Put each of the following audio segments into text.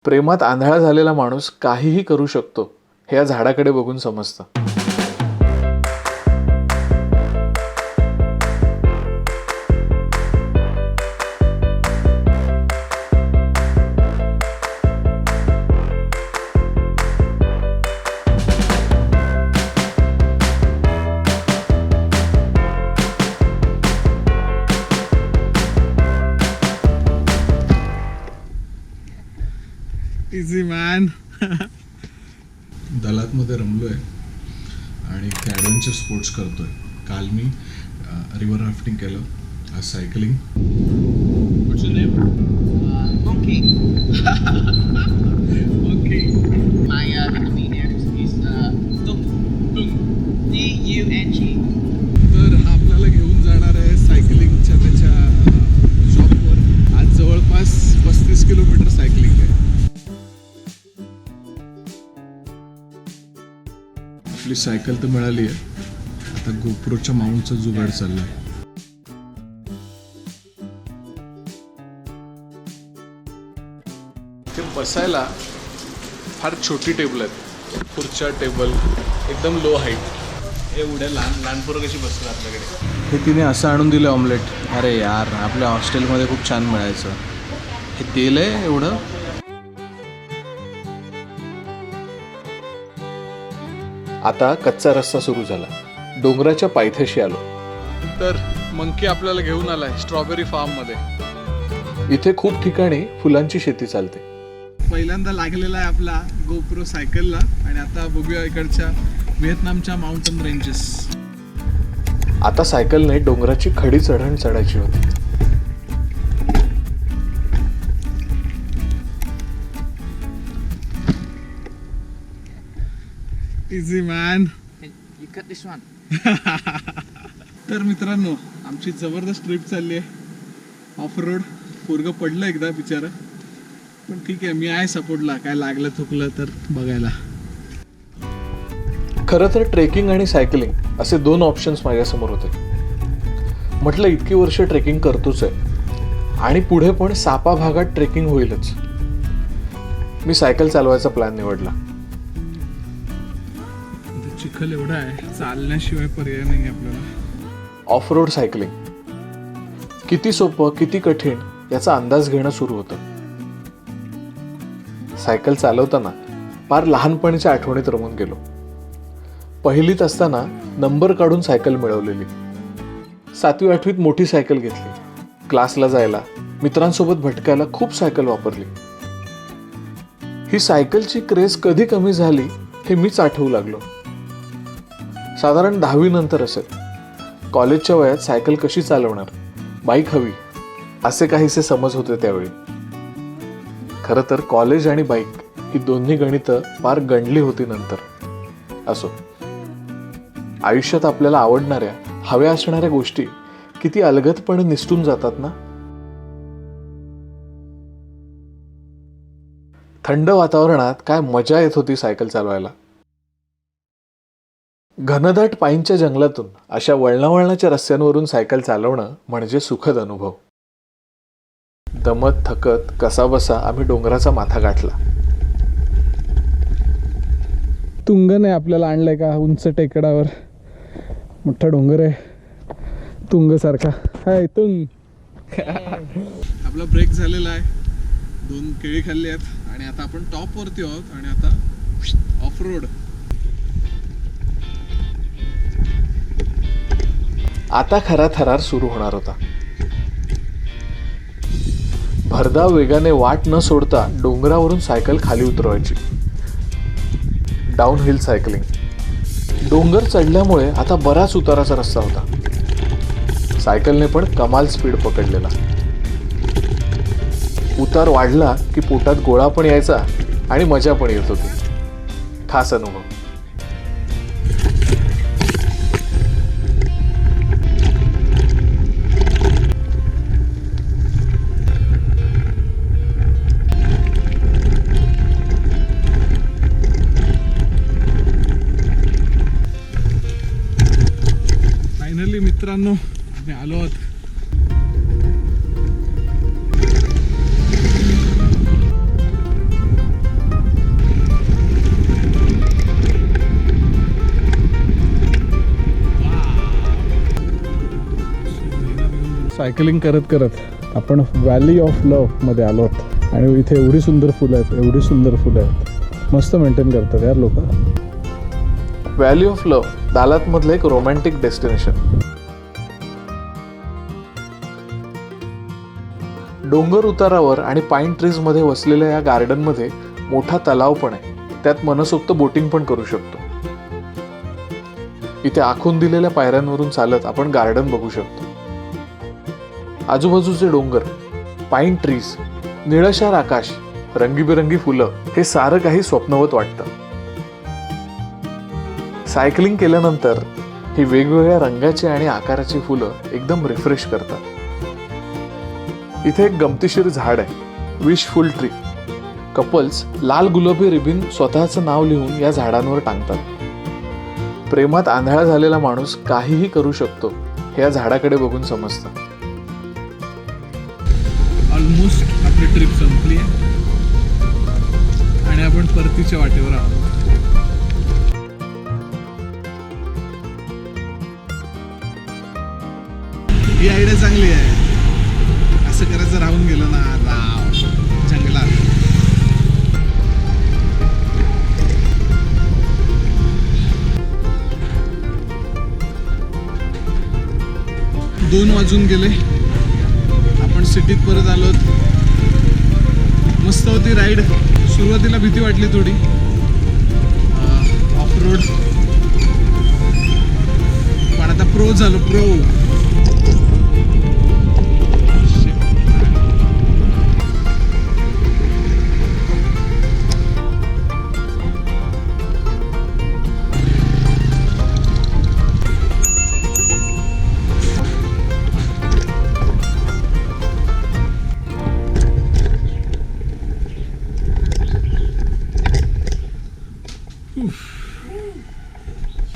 प्रेमात आंधळा झालेला माणूस काहीही करू शकतो हे या झाडाकडे बघून समजतं. Easy man. दलातमध्ये रमलोय आणि ॲडव्हेंचर स्पोर्ट्स करतोय. काल मी रिव्हर राफ्टिंग केलं, आज cycling. What's your name? Monkey. Okay. My Vietnamese is Dung. D-U-N-G. तर हा आपल्याला घेऊन जाणार आहे सायकलिंगच्या त्याच्या शॉपवर. आज जवळपास 35 किलोमीटर सायकलिंग आहे. आपली सायकल तर मिळाली आहे, आता गोप्रोच्या माउंटचा जुगाड चाललाय. ते बसायला फार छोटी टेबल आहेत, खुर्च्या टेबल एकदम लो हाईट. एवढ्या लहान लहान पोरं कशी बसतात आपल्याकडे. हे तिने असं आणून दिलं ऑमलेट. अरे यार, आपल्या हॉस्टेलमध्ये खूप छान मिळायचं. हे तेल आहे एवढं. आता कच्चा रस्ता सुरू झाला. डोंगराच्या पायथ्याशी आलो. तर मंकी आपल्याला घेऊन आलाय स्ट्रॉबेरी फार्म मध्ये. इथे खूप ठिकाणी फुलांची शेती चालते. पहिल्यांदा लागलेला आहे आपला गोप्रो सायकलला. आणि आता बघूया इकडच्या व्हिएतनामच्या माउंटन रेंजेस. आता सायकलने डोंगराची खडी चढण चढायची होती. Easy man. You cut this one. तर मित्रांनो, आमची जबरदस्त ट्रिप चालली आहे ऑफ रोड. पोरगं पडलं एकदा बिचारा, पण ठीक आहे, मी आहे सपोर्टला. काय लागलं चुकलं तर बघायला. खरं तर ट्रेकिंग आणि सायकलिंग असे दोन ऑप्शन्स माझ्यासमोर होते. म्हटलं इतकी वर्ष ट्रेकिंग करतोच आहे आणि पुढे पण सापा भागात ट्रेकिंग होईलच. मी सायकल चालवायचा प्लॅन निवडला. चिखल एवढा आहे, चालण्याशिवाय पर्याय नाही आपल्याला. ऑफ रोड सायकलिंग किती सोपं किती कठीण याचा अंदाज घेणं सुरू होतं. सायकल चालवताना फार लहानपणीच्या आठवणीत रमून गेलो. पहिलीत असताना नंबर काढून सायकल मिळवलेली. 7वी 8वीत मोठी सायकल घेतली. क्लासला जायला मित्रांसोबत भटकायला खूप सायकल वापरली. ही सायकलची क्रेज कधी कमी झाली हे मीच आठवू लागलो. साधारण 10वी नंतर असेल. कॉलेजच्या वयात सायकल कशी चालवणार, बाईक हवी असे काहीसे समज होते त्यावेळी. खरं तर कॉलेज आणि बाईक ही दोन्ही गणितं फार गंडली होती नंतर. असो, आयुष्यात आपल्याला आवडणाऱ्या हव्या असणाऱ्या गोष्टी किती अलगदपणे निसटून जातात ना. थंड वातावरणात काय मजा येत होती सायकल चालवायला. घनदाट पाईनच्या जंगलातून अशा वळणावळणाच्या रस्त्यांवरून सायकल चालवणं म्हणजे सुखद अनुभव. दमत थकत कसाबसा आम्ही डोंगराचा माथा गाठला. तुंगने आपल्याला आणलंय का उंच टेकडावर. मोठा डोंगर आहे तुंग सारखा. हाय तुंग. आपला ब्रेक झालेला आहे. 2 केळी खाल्ली आहेत आणि आता आपण टॉप वरती आहोत आणि आता ऑफ रोड. आता खरा थरार सुरू होणार होता. भरधाव वेगाने वाट न सोडता डोंगरावरून सायकल खाली उतरवायची. Down hill cycling. डोंगर चढल्यामुळे आता बराच उताराचा रस्ता होता. सायकलने पण कमाल स्पीड पकडलेला. उतार वाढला की पोटात गोळा पण यायचा आणि मजा पण येत होती. खास अनुभव. फायनली मित्रांनो, आम्ही आलो आहोत सायकलिंग करत करत आपण व्हॅली ऑफ लव्हमध्ये आलो आहोत आणि इथे एवढी सुंदर फुलं आहेत, एवढी सुंदर फुलं आहेत. मस्त मेंटेन करतात यार लोक. व्हॅली ऑफ लव्ह दालातमधलं एक रोमॅन्टिक डेस्टिनेशन. डोंगर उतारावर आणि पाईन ट्रीजमध्ये वसलेल्या या गार्डनमध्ये मोठा तलाव पण आहे. त्यात मनसोक्त बोटिंग पण करू शकतो. इथे आखून दिलेल्या पायऱ्यांवरून चालत आपण गार्डन बघू शकतो. आजूबाजूचे डोंगर, पाईन ट्रीज, निळशार आकाश, रंगीबेरंगी फुलं, हे सारं काही स्वप्नवत वाटतं. सायकलिंग केल्यानंतर ही वेगवेगळ्या रंगाची आणि आकाराची फुलं एकदम रिफ्रेश करतात. इथे एक गमतीशीर झाड आहे, विश फुल ट्री. कपल्स लाल गुलाबी रिबीन स्वतःचं नाव लिहून या झाडांवर टांगतात. प्रेमात आंधळा झालेला माणूस काहीही करू शकतो हे या झाडाकडे बघून समजतं. ऑलमोस्ट आपली ट्रिप संपली आहे आणि आपण परतीच्या वाटेवर आहोत. ही आयडिया चांगली आहे. असं करायचं राहून गेलं ना राव जंगलात. दोन वाजून गेले, आपण सिटीत परत आलोत. मस्त होती राईड. सुरुवातीला भीती वाटली थोडी ऑफ रोड, पण आता प्रो झालो. प्रो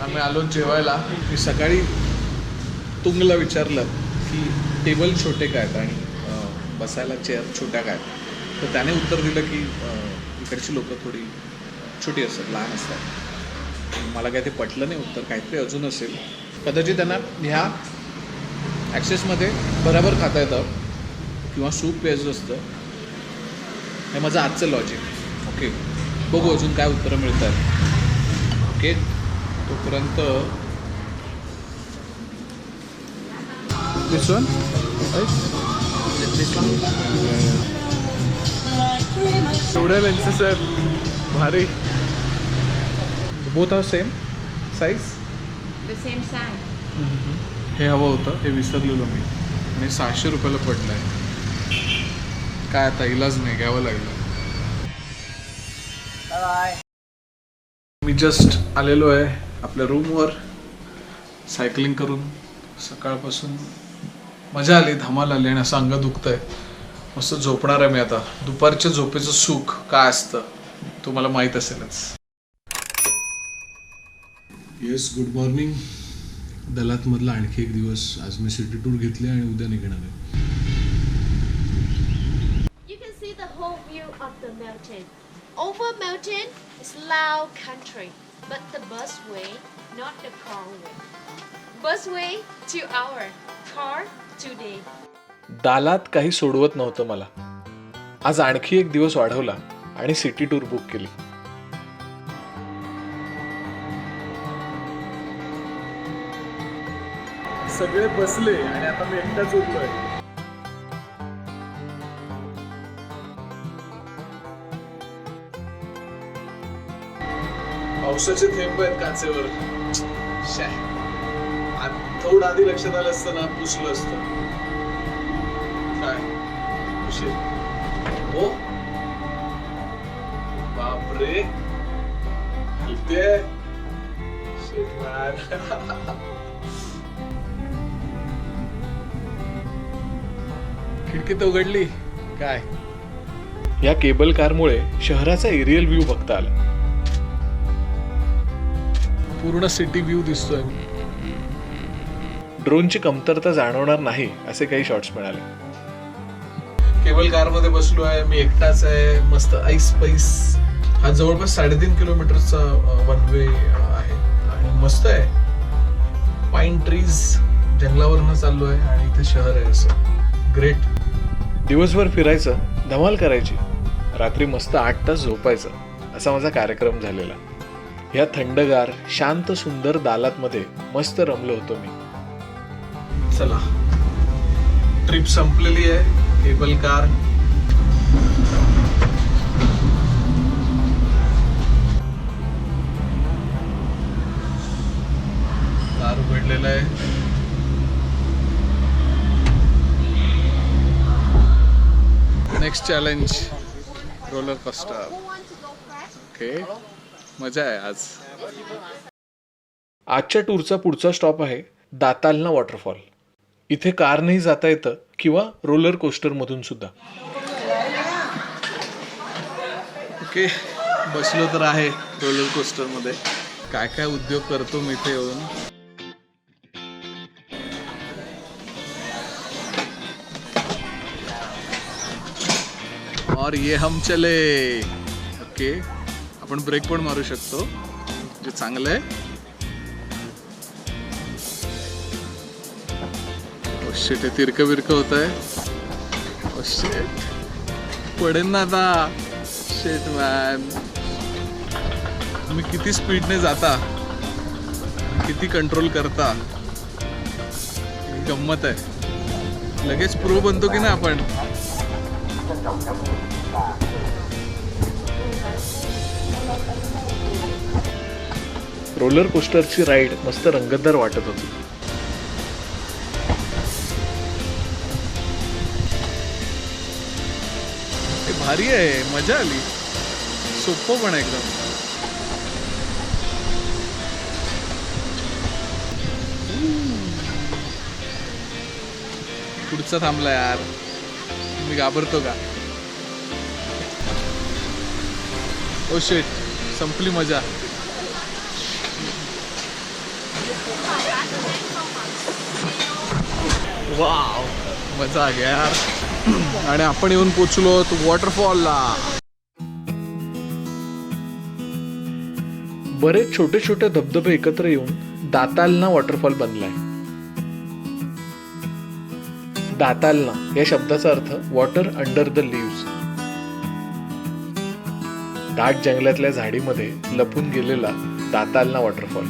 आम्ही आलो जेवायला. मी सकाळी तुंगला विचारलं की टेबल छोटे काय आहेत आणि बसायला चेअर छोट्या काय, तर त्याने उत्तर दिलं की इकडची लोकं थोडी छोटी असतात, लहान असतात. मला काय ते पटलं नाही उत्तर, काहीतरी अजून असेल. कदाचित त्यांना ह्या ॲक्सेसमध्ये बरोबर खाता येतं किंवा सूप प्यायचं असतं. हे माझं आजचं लॉजिक. ओके, बघू अजून काय उत्तरं मिळतात. ओके, तोपर्यंत दिस वन एवढ्या लेन्सेस आहेत भारी. Both are same size. The same size. हे हवं होतं, हे विसरलेलो मी आणि 600 रुपयाला पडलं आहे. काय आता इलाज नाही, घ्यावं लागलं. मी जस्ट आलेलो आहे आपल्या रूमवर सायकलिंग करून. सकाळपासून मजा आली, धमाल आली आणि असं अंग दुखतंय. मस्त झोपणार आहे मी आता. दुपारच्या झोपेचं सुख काय असतं तुम्हाला माहीत असेलच. Yes, good morning. दलातमधला आणखी एक दिवस. आज मी सिटी टूर घेतली आणि उद्या निघणार आहे. You can see the whole view of the mountain. Over mountain is Lao country, but the busway, not the car way. Busway 2 hour, car 2 day. दालात काही सोडवत नव्हतं मला. आज आणखी एक दिवस वाढवला आणि सिटी टूर बुक केली. सगळे बसले आणि आता मी एकटाच उरलोय. पावसाचे थेंब आहेत काचेवर. थोडं आधी लक्षात आलं असतं ना, पुसलं असतं. काय उशीर हो, बापरे हलते. खिडकी तर उघडली. काय या केबल कारमुळे शहराचा एरियल व्ह्यू बघता आला. पूर्ण सिटी व्ह्यू दिसतोय. ड्रोनची कमतरता जाणवणार नाही असे काही शॉट्स मिळाले. केबल कार मध्ये बसलो आहे मी, एकटाच आहे. मस्त ऐस पैस. हा जवळपास 3.5 किलोमीटरचा वन वे आहे आणि मस्त आहे. पाईन ट्रीज जंगलावरनं चाललोय आणि इथे शहर आहे असं ग्रेट. दिवसभर फिरायचं, धमाल करायची, रात्री मस्त 8 तास झोपायचं असा माझा कार्यक्रम झालेला. ह्या थंडगार शांत सुंदर दालातमध्ये मस्त रमलो होतो मी. चला, ट्रिप संपलेली आहे. केबल कार उघडलेला आहे. Next challenge roller coaster. Okay, मजा आहे आज. आजच्या टूरचा पुढचा स्टॉप आहे दातालना वॉटरफॉल. इथे कारनेही जाता येतं किंवा रोलर कोस्टर मधून सुद्धा. ओके, बसलो तर आहे रोलर कोस्टर मध्ये. काय काय उद्योग करतो मी इथे येऊन. और ये हम चले. ओके, आपण ब्रेक पण मारू शकतो, जे चांगलं आहे. ओ शिट, हे तिरकं बिरकं होत आहे. ओ शिट, पडेन ना आता. शिट मॅन, तुम्ही किती स्पीडने जाता, किती कंट्रोल करता, गंमत आहे. लगेच प्रो बनतो की नाही आपण. रोलर कोस्टरची राईड मस्त रंगतदार वाटत होती. हे भारी आहे, मजा आली. सोपं पण एकदम. पुढचा थांबला यार, मी घाबरतो का. ओ शिट, संपली मजा. वाव, मजा आ गया यार. आणि आपण येऊन पोचलो वॉटरफॉलला. बरेच छोटे छोटे धबधबे एकत्र येऊन दातालना वॉटरफॉल बनलाय. दातालना या शब्दाचा अर्थ वॉटर अंडर द लीव्स. दाट जंगलातल्या झाडीमध्ये लपून गेलेला दातालना वॉटरफॉल.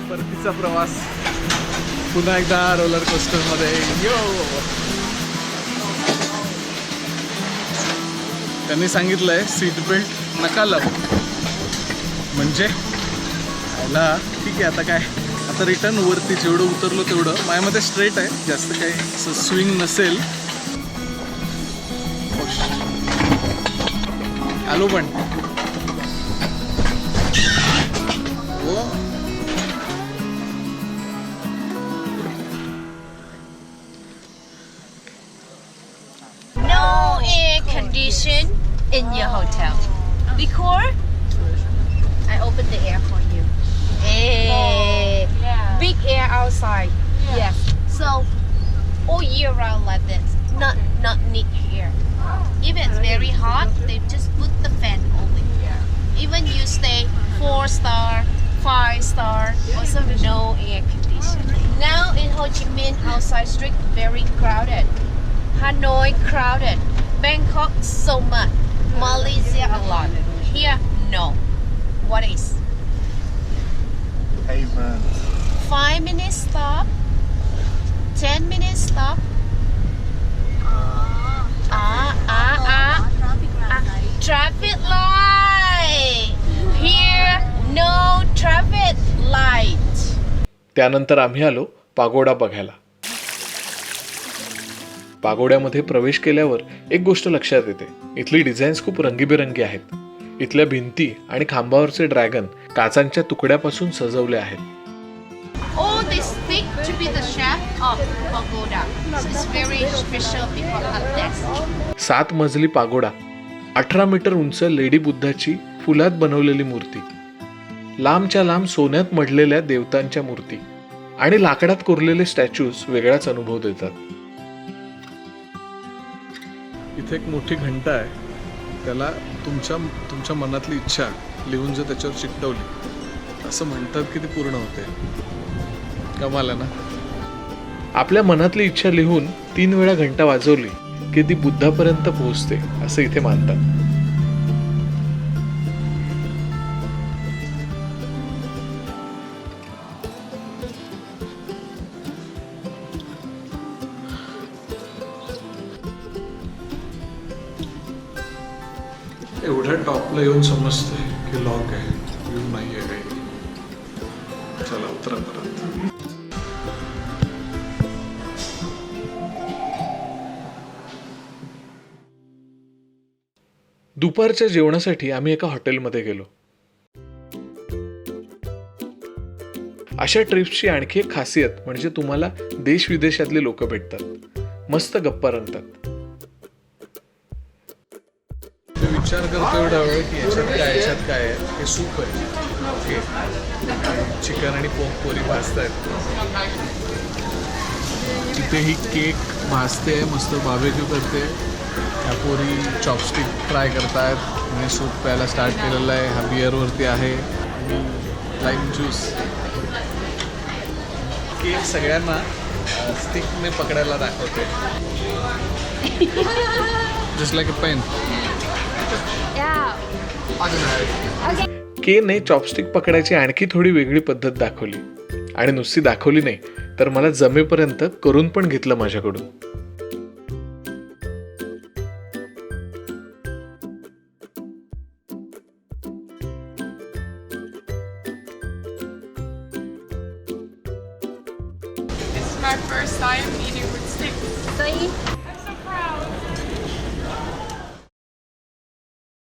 परतीचा प्रवास पुन्हा एकदा रोलर कोस्टर मध्ये. यो, त्यांनी सांगितलंय सीट बेल्ट नका लावू. म्हणजे याला ठीक आहे. आता काय, आता रिटर्न वरती जेवढं उतरलो तेवढं. माझ्यामध्ये स्ट्रेट आहे, जास्त काही असं स्विंग नसेल. आलो पण. No air condition in your hotel. Before, I opened the air for you. Hey, big air outside. Yes. So all year round like this. Not need here. If it's very hot, they just put the fan only. Even you stay 4-star, 5-star, also no air condition. Now in Ho Chi Minh outside street very crowded. Hanoi crowded. Bangkok so much. Malaysia a lot. Here no. What is? Hey man. 5 minutes stop. 10 minutes stop. Traffic light. Here no traffic light. त्यानंतर आम्ही आलो pagoda बघायला. पागोड्यामध्ये प्रवेश केल्यावर एक गोष्ट लक्षात येते. इथली डिझाईन्स खूप रंगीबेरंगी आहेत. इथल्या भिंती आणि खांबावरचे ड्रॅगन काचांच्या तुकड्यापासून सजवले आहेत. All this stick to be the shape of pagoda. So it's very special because of that. 7 मजली पागोडा, 18 मीटर उंच लेडी बुद्धाची फुलात बनवलेली मूर्ती, लांबच्या लांब सोन्यात मढलेल्या देवतांच्या मूर्ती आणि लाकडात कोरलेले स्टॅच्यूज वेगळाच अनुभव देतात. इथे एक मोठी घंटा आहे. त्याला तुमच्या मनातली इच्छा लिहून जर त्याच्यावर चिकटवली, असं म्हणतात की ती पूर्ण होते. कमाल आहे ना. आपल्या मनातली इच्छा लिहून 3 वेळा घंटा वाजवली की ती बुद्धापर्यंत पोहोचते असं इथे मानतात. एवढ्या टॉपला येऊन समजते की लॉक आहे, व्ह्यू नाही आहे काही. चला उतरा परत. दुपारच्या जेवणासाठी आम्ही एका हॉटेलमध्ये गेलो. अशा ट्रिप्सची आणखी एक खासियत म्हणजे तुम्हाला देश विदेशातले लोक भेटतात, मस्त गप्पा रंगतात. मी विचार करतो एवढा वेळ की याच्यात काय आहे. हे सूप आहे, ओके, चिकन आणि पोक पोरी भाजतायत. तिथे ही केक भाजते, मस्त बार्बेक्यू करते. ह्या पोरी चॉपस्टिक ट्राय करतायत. मी सूप प्यायला स्टार्ट केलेलं आहे. हा बिअरवरती आहे आणि लाईम ज्यूस. केक सगळ्यांना स्टिकने पकडायला दाखवते, जस्ट लाईक अ पेन. केने चॉपस्टिक पकडायची आणखी थोडी वेगळी पद्धत दाखवली आणि नुसती दाखवली नाही तर मला जमेपर्यंत करून पण घेतलं माझ्याकडून. This is my first time eating with sticks.